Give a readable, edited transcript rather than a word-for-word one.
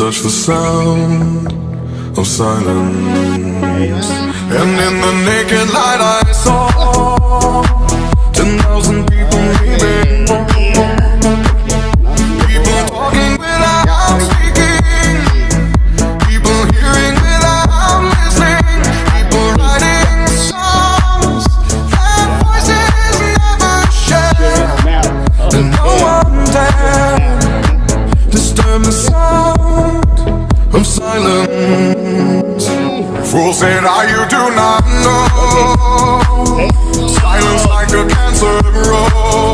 touch the sound of silence, and in the naked light I saw 10,000 people leaving, people talking without speaking, people hearing without listening, people writing songs that voices never share, and no one dared disturb the sound of silence. Fool said, you do not know. Silence like a cancer grows.